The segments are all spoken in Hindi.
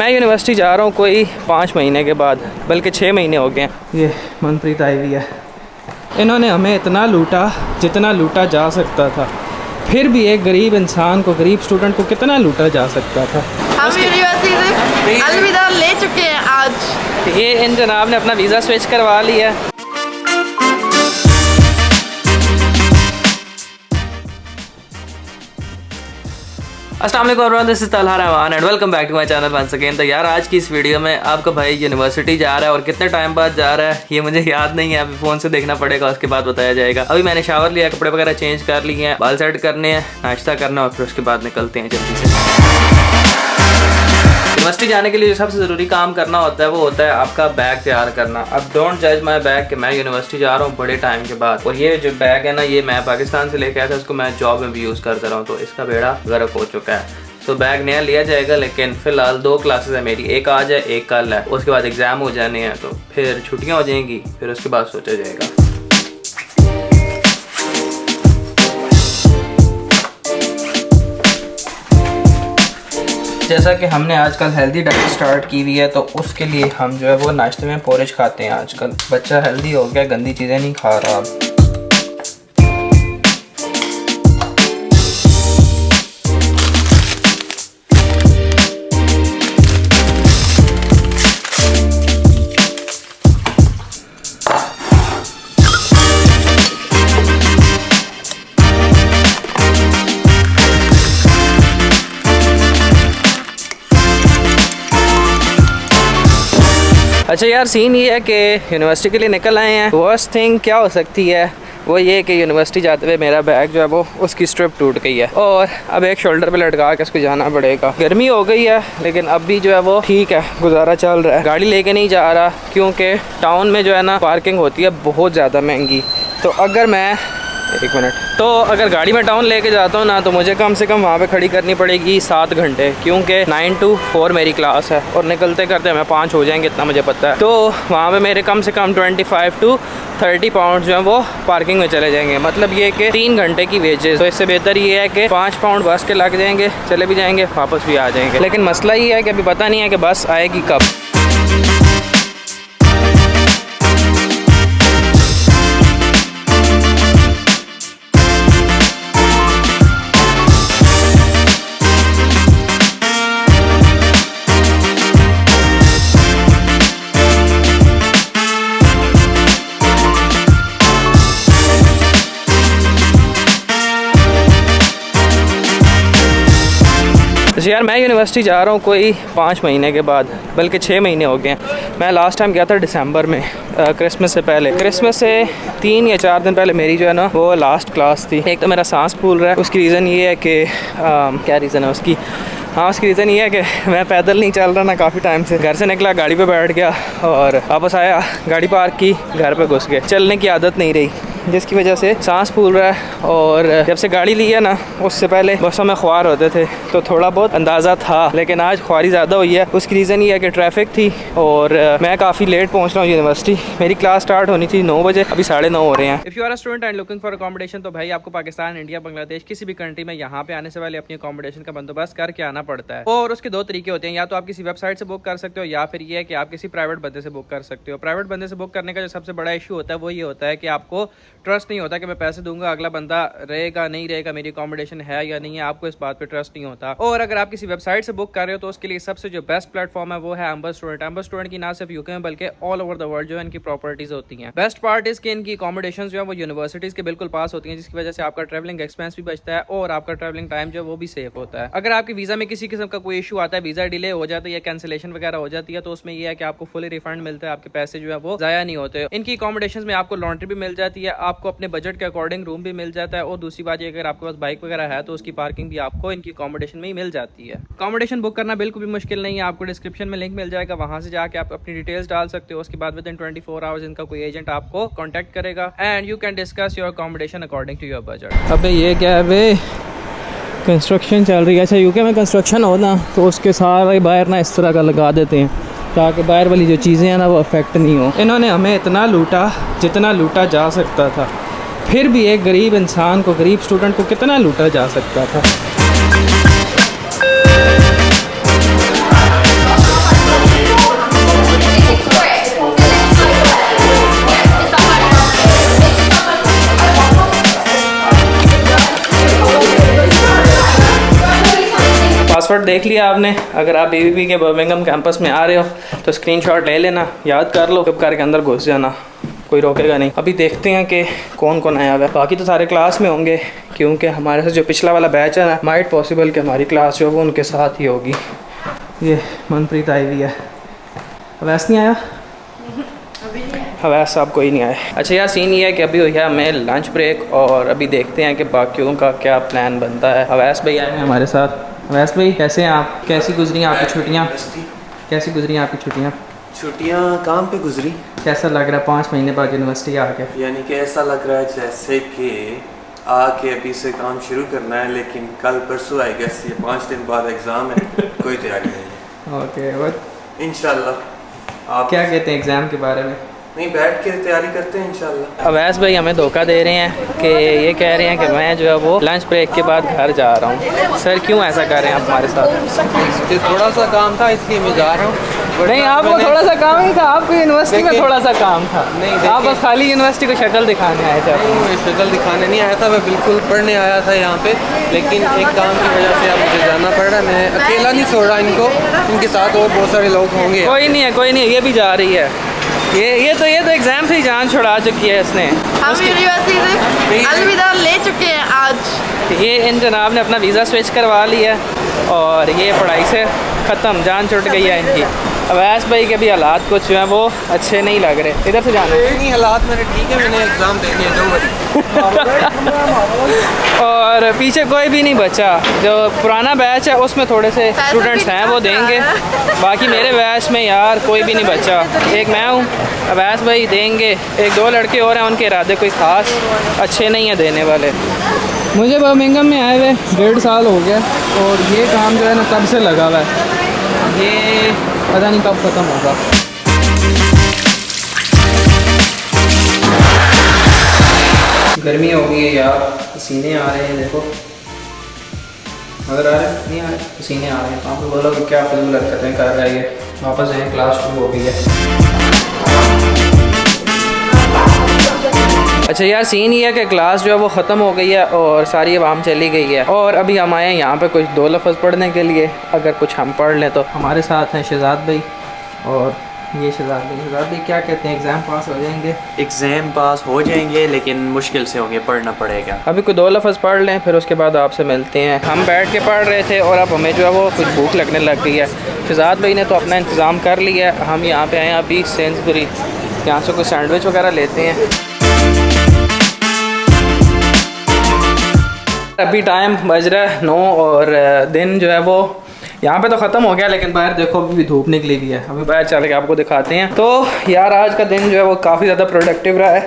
मैं यूनिवर्सिटी जा रहा हूँ कोई 5 महीने के बाद, बल्कि 6 महीने हो गए हैं। ये मनप्रीत आई हुई है। इन्होंने हमें इतना लूटा जितना लूटा जा सकता था, फिर भी एक गरीब इंसान को, गरीब स्टूडेंट को कितना लूटा जा सकता था। हम यूनिवर्सिटी से अलविदा ले चुके हैं आज। ये इन जनाब ने अपना वीज़ा स्विच करवा लिया। अस्सलाम वालेकुम everyone, this is Talha Rahman and welcome back to my channel once again. तो यार आज की इस वीडियो में आपका भाई यूनिवर्सिटी जा रहा है और कितने टाइम बाद जा रहा है ये मुझे याद नहीं है, अभी फ़ोन से देखना पड़ेगा, उसके बाद बताया जाएगा। अभी मैंने शावर लिया, कपड़े वगैरह चेंज कर लिए हैं, बाल सेट करने हैं, नाश्ता करना और फिर उसके बाद निकलते हैं जल्दी से। यूनिवर्सिटी जाने के लिए जो सबसे ज़रूरी काम करना होता है वो होता है आपका बैग तैयार करना। अब डोंट जज माय बैग कि मैं यूनिवर्सिटी जा रहा हूँ बड़े टाइम के बाद, और ये जो बैग है ना ये मैं पाकिस्तान से लेके आया था, उसको मैं जॉब में भी यूज़ करता रहा हूँ, तो इसका बेड़ा गर्क हो चुका है। तो बैग नया लिया जाएगा, लेकिन फ़िलहाल 2 क्लासेस है मेरी, एक आज है एक कल है, उसके बाद एग्ज़ाम हो जाने हैं, तो फिर छुट्टियाँ हो जाएंगी, फिर उसके बाद सोचा जाएगा। जैसा कि हमने आजकल हेल्दी डाइट स्टार्ट की हुई है, तो उसके लिए हम जो है वो नाश्ते में पोरिज खाते हैं। आजकल बच्चा हेल्दी हो गया, गंदी चीज़ें नहीं खा रहा अब। अच्छा यार, सीन ये है कि यूनिवर्सिटी के लिए निकल आए हैं। वर्स्ट थिंग क्या हो सकती है वो ये कि यूनिवर्सिटी जाते हुए मेरा बैग जो है वो उसकी स्ट्रिप टूट गई है, और अब एक शोल्डर पे लटका के उसको जाना पड़ेगा। गर्मी हो गई है लेकिन अब भी जो है वो ठीक है, गुजारा चल रहा है। गाड़ी लेके नहीं जा रहा क्योंकि टाउन में जो है ना पार्किंग होती है बहुत ज़्यादा महंगी। तो अगर मैं अगर गाड़ी में टाउन लेके जाता हूँ ना, तो मुझे कम से कम वहाँ पे खड़ी करनी पड़ेगी 7 घंटे, क्योंकि 9 to 4 मेरी क्लास है और निकलते करते हमें 5 हो जाएंगे, इतना मुझे पता है। तो वहाँ पे मेरे कम से कम 25 to 30 पाउंड जो है वो पार्किंग में चले जाएंगे, मतलब ये कि 3 घंटे की वेजेस। तो इससे बेहतर ये है कि 5 पाउंड बस के लग जाएंगे, चले भी जाएंगे वापस भी आ जाएंगे। लेकिन मसला ये है कि अभी पता नहीं है कि बस आएगी कब। यार मैं यूनिवर्सिटी जा रहा हूँ कोई 5 महीने के बाद, बल्कि 6 महीने हो गए हैं। मैं लास्ट टाइम गया था दिसंबर में, क्रिसमस से पहले। क्रिसमस से 3 या 4 दिन पहले मेरी जो है ना वो लास्ट क्लास थी। एक तो मेरा सांस फूल रहा है, उसकी रीज़न ये है कि क्या रीज़न है उसकी, उसकी रीज़न ये है कि मैं पैदल नहीं चल रहा ना काफ़ी टाइम से। घर से निकला, गाड़ी पे बैठ गया और वापस आया, गाड़ी पार्क की, घर पे घुस गए। चलने की आदत नहीं रही, जिसकी वजह से सांस फूल रहा है। और जब से गाड़ी ली है ना, उससे पहले बसों में ख्वार होते थे तो थोड़ा बहुत अंदाज़ा था, लेकिन आज ख्वारी ज़्यादा हुई है। उसकी रीज़न ये है कि ट्रैफिक थी और मैं काफ़ी लेट पहुंच रहा हूँ यूनिवर्सिटी। मेरी क्लास स्टार्ट होनी थी 9 बजे, अभी 9:30 हो रहे हैं। If you are a student and looking for accommodation, तो भाई आपको पाकिस्तान, इंडिया, बांग्लादेश किसी भी कंट्री में यहाँ पे आने से पहले अपनी अकोमोडेशन का बंदोबस्त करके आना पड़ता है। और उसके 2 तरीके होते हैं, या तो आप किसी वेबसाइट से बुक कर सकते हो, या फिर ये है कि आप किसी प्राइवेट बंदे से बुक कर सकते हो। प्राइवेट बंदे से बुक करने का जो सबसे बड़ा इशू होता है वो ये होता है कि आपको ट्रस्ट नहीं होता कि मैं पैसे दूंगा, अगला बंदा रहेगा नहीं रहेगा, मेरी अकोमोडेशन है या नहीं है, आपको इस बात पे ट्रस्ट नहीं होता। और अगर आप किसी वेबसाइट से बुक कर रहे हो तो उसके लिए सबसे जो बेस्ट प्लेटफॉर्म है वो है एम्बर स्टूडेंट। एम्बर स्टूडेंट की ना सिर्फ यूके में बल्कि ऑल ओवर द वर्ल्ड जो है इनकी प्रॉपर्टीज होती हैं। बेस्ट पार्ट इज कि इनकी अकोमोडेशन जो है वो यूनिवर्सिटीज के बिल्कुल पास होती हैं, जिसकी वजह से आपका ट्रैवलिंग एक्सपेंस भी बचता है और आपका ट्रैवलिंग टाइम जो है वो भी सेफ होता है। अगर आपके वीजा में किसी किस्म का कोई इशू आता है, वीजा डिले हो जाता है या कैंसिलेशन वगैरह हो जाती है, तो उसमें यह है कि आपको फुली रिफंड मिलता है, आपके पैसे जो है वो जाया नहीं होते। इनकी अकोमोडेशन में आपको लॉन्ड्री भी मिल जाती है, आपको अपने बजट के अकॉर्डिंग रूम भी मिल जाता है, और दूसरी बात ये अगर आपके पास बाइक वगैरह है तो उसकी पार्किंग भी आपको इनकी अकोमोडेशन में ही मिल जाती है। अकोमोडेशन बुक करना बिल्कुल भी मुश्किल नहीं है, आपको डिस्क्रिप्शन में लिंक मिल जाएगा, वहां से जाके आप अपनी डिटेल्स डाल सकते हो। उसके बाद विद इन 24 आवर्स इनका कोई एजेंट आपको कॉन्टैक्ट करेगा and you can discuss your accommodation according to your budget. अबे ये क्या है बे, कंस्ट्रक्शन चल रही है। अच्छा यूके में कंस्ट्रक्शन हो ना तो उसके सारे बाहर ना इस तरह का लगा देते हैं ताकि बाहर वाली जो चीज़ें हैं ना वो अफेक्ट नहीं हो। इन्होंने हमें इतना लूटा जितना लूटा जा सकता था, फिर भी एक गरीब इंसान को, गरीब स्टूडेंट को कितना लूटा जा सकता था। पासवर्ड देख लिया आपने। अगर आप BBP के बर्मिंघम कैंपस में आ रहे हो तो स्क्रीनशॉट ले लेना, याद कर लो, चुप करके अंदर घुस जाना, कोई रोकेगा नहीं। अभी देखते हैं कि कौन कौन आया हुआ है। बाकी तो सारे क्लास में होंगे क्योंकि हमारे से जो पिछला वाला बैच है ना, माइट पॉसिबल कि हमारी क्लास जो है वो उनके साथ ही होगी। ये मनप्रीत आई हुई है, अवैस नहीं आया, हवैस साहब कोई नहीं आए। अच्छा यार सीन ये है कि अभी हुई है हमें लंच ब्रेक और अभी देखते हैं कि बाकियों का क्या प्लान बनता है। हवैस भाई आए हैं हमारे साथ। हवैस भाई कैसे हैं आप, कैसी गुजरी हैं आपकी छुट्टियाँ, कैसी गुजरी हैं आपकी छुट्टियाँ? छुट्टियाँ काम पे गुजरी। कैसा लग रहा है 5 महीने बाद यूनिवर्सिटी आके? यानी कि ऐसा लग रहा है जैसे कि आके अभी से काम शुरू करना है, लेकिन कल परसों आएगा, ये 5 दिन बाद एग्ज़ाम है, कोई तैयारी नहीं है। ओके, और इंशाल्लाह। आप क्या कहते हैं एग्ज़ाम के बारे में? नहीं, बैठ के तैयारी करते हैं इंशाल्लाह। अवैस भाई हमें धोखा दे रहे हैं कि ये कह रहे हैं कि मैं जो है वो लंच ब्रेक के बाद घर जा रहा हूँ। सर क्यों ऐसा कर रहे हैं आप हमारे साथ? थोड़ा सा काम था इसलिए मैं जा रहा हूँ। नहीं, आपको थोड़ा सा काम ही था, आपको यूनिवर्सिटी में थोड़ा सा काम था। नहीं, आप बस खाली यूनिवर्सिटी को शक्ल दिखाने आए थे। मैं शक्ल दिखाने नहीं आया था, मैं बिल्कुल पढ़ने आया था यहाँ पे, लेकिन एक काम की वजह से अब मुझे जाना पड़ रहा है। मैं अकेला नहीं छोड़ रहा इनको, इनके साथ और बहुत सारे लोग होंगे। कोई नहीं है, कोई नहीं है, ये भी जा रही है। ये तो एग्जाम से ही जान छुड़ा चुकी है इसने। हम यूनिवर्सिटी से अलविदा ले चुके हैं आज। ये इन जनाब ने अपना वीज़ा स्विच करवा लिया और ये पढ़ाई से ख़त्म, जान छुट गई है इनकी। अवैस भाई के भी हालात कुछ जो हैं वो अच्छे नहीं लग रहे। इधर से जाना है। नहीं, हालात मेरे ठीक है, मैंने एग्ज़ाम देने हैं 2 बजे। और पीछे कोई भी नहीं बचा। जो पुराना बैच है उसमें थोड़े से स्टूडेंट्स हैं वो देंगे, बाकी मेरे बैच में यार कोई भी नहीं बचा। एक मैं हूँ, अवैस भाई देंगे, 1-2 लड़के और हैं, उनके इरादे कोई ख़ास अच्छे नहीं हैं देने वाले। मुझे बर्मिंघम में आए हुए 1.5 साल हो गया और ये काम जो है ना तब से लगा हुआ है, ये पता नहीं कब ख़त्म होगा। गर्मी हो गई है यार, पसीने आ रहे हैं, देखो अगर आ रहे हैं, नहीं आ रहे, पसीने आ रहे हैं। आप लोग बोलो कि क्या फिल्म हरकतें कर रही है, वापस जाएँ, क्लास शुरू हो गई है। अच्छा यार सीन ये है कि क्लास जो है वो ख़त्म हो गई है और सारी आवाम चली गई है और अभी हम आए हैं यहाँ पे कुछ 2 लफ्ज़ पढ़ने के लिए। अगर कुछ हम पढ़ लें तो हमारे साथ हैं शहजाद भाई और ये शहजाद भाई। शहजाद भाई क्या कहते हैं, एग्ज़ाम पास हो जाएंगे? एग्ज़ाम पास हो जाएंगे लेकिन मुश्किल से होंगे, पढ़ना पड़ेगा। अभी कोई 2 लफ्ज़ पढ़ लें फिर उसके बाद आपसे मिलते हैं। हम बैठ के पढ़ रहे थे और अब हमें जो है वो कुछ भूख लगने लग गई है। शहजाद भाई ने तो अपना इंतज़ाम कर लिया है, हम यहाँ पे आए हैं अभी सेंसबरी, यहाँ से कोई सैंडविच वगैरह लेते हैं। अभी टाइम बज रहा है 9 और दिन जो है वो यहाँ पे तो ख़त्म हो गया, लेकिन बाहर देखो अभी भी धूप निकली हुई है। अभी बाहर चल के आपको दिखाते हैं। तो यार आज का दिन जो है वो काफ़ी ज़्यादा प्रोडक्टिव रहा है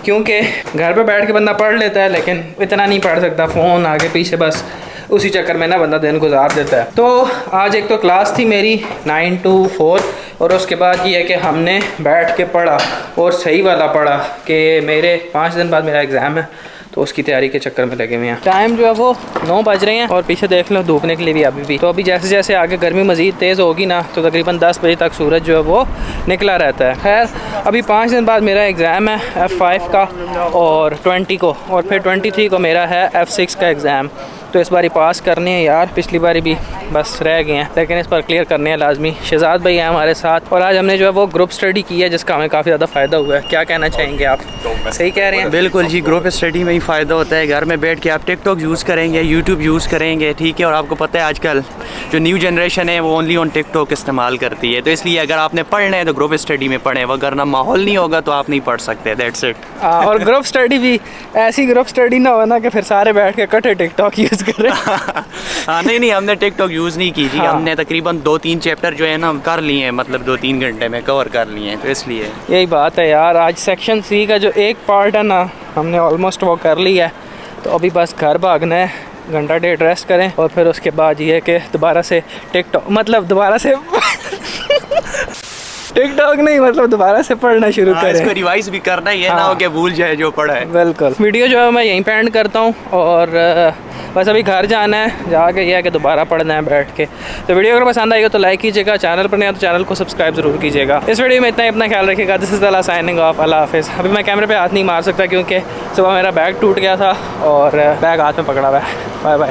क्योंकि घर पे बैठ के बंदा पढ़ लेता है लेकिन इतना नहीं पढ़ सकता, फ़ोन आगे पीछे बस उसी चक्कर में ना बंदा दिन गुजार देता है। तो आज एक तो क्लास थी मेरी 9 to 4 और उसके बाद ये है कि हमने बैठ के पढ़ा और सही वाला पढ़ा कि मेरे 5 दिन बाद मेरा एग्ज़ाम है, तो उसकी तैयारी के चक्कर में लगे हुए हैं। टाइम जो है वो 9 बज रहे हैं और पीछे देख लो धूप निकली भी अभी भी। तो अभी जैसे जैसे आगे गर्मी मज़ीद तेज़ होगी ना तो तकरीबन 10 बजे तक सूरज जो है वो निकला रहता है। खैर अभी 5 दिन बाद मेरा एग्ज़ाम है F5 का और 20 को, और फिर 23 को मेरा है F6 का एग्ज़ाम। तो इस बारी पास करने हैं यार, पिछली बारी भी बस रह गए हैं लेकिन इस बार क्लियर करने हैं लाजमी। शहजाद भाई हैं हमारे साथ और आज हमने जो है वो ग्रुप स्टडी की है जिसका हमें काफ़ी ज़्यादा फ़ायदा हुआ है। क्या कहना चाहेंगे आप? सही कह रहे हैं? बिल्कुल जी, ग्रुप स्टडी में ही फ़ायदा होता है। घर में बैठ के आप टिकटॉक यूज़ करेंगे, यूट्यूब यूज़ करेंगे, ठीक है। और आपको पता है आजकल जो न्यू जनरेशन है वो ओनली ऑन टिकटॉक इस्तेमाल करती है, तो इसलिए अगर आपने पढ़ना है तो ग्रुप स्टडी में पढ़ें, वरना माहौल नहीं होगा तो आप नहीं पढ़ सकते। That's it. और ग्रुप स्टडी भी ऐसी ग्रुप स्टडी ना हो ना कि फिर सारे बैठ के इकट्ठे टिकटॉक यूज़ करें। हाँ नहीं, हमने टिकटॉक यूज़ नहीं की जी। हाँ। हमने तकरीबन 2-3 चैप्टर जो है ना कर लिए हैं, मतलब 2-3 घंटे में कवर कर लिए हैं, तो इसलिए यही बात है यार। आज सेक्शन सी का जो एक पार्ट है ना हमने ऑलमोस्ट वो कर लिया है, तो अभी बस घर भागना है, घंटा 1.5 रेस्ट करें और फिर उसके बाद ये कि दोबारा से टिकटॉक दोबारा से पढ़ना शुरू करें। इसको रिवाइज भी करना ही है। हाँ। ना हो के भूल जाए जो पढ़ा है। बिल्कुल। वीडियो जो है मैं यहीं पे एंड करता हूँ और बस अभी घर जाना है, जाके यह है कि दोबारा पढ़ना है बैठ के। तो वीडियो अगर पसंद आएगा तो लाइक कीजिएगा, चैनल पर नहीं है तो चैनल को सब्सक्राइब ज़रूर कीजिएगा। इस वीडियो में इतना ही, अपना ख्याल रखिएगा। This is the signing off, अल्लाह हाफिज़। अभी मैं कैमरे पे हाथ नहीं मार सकता क्योंकि सुबह मेरा बैग टूट गया था और बैग हाथ में पकड़ा हुआ है। Bye bye.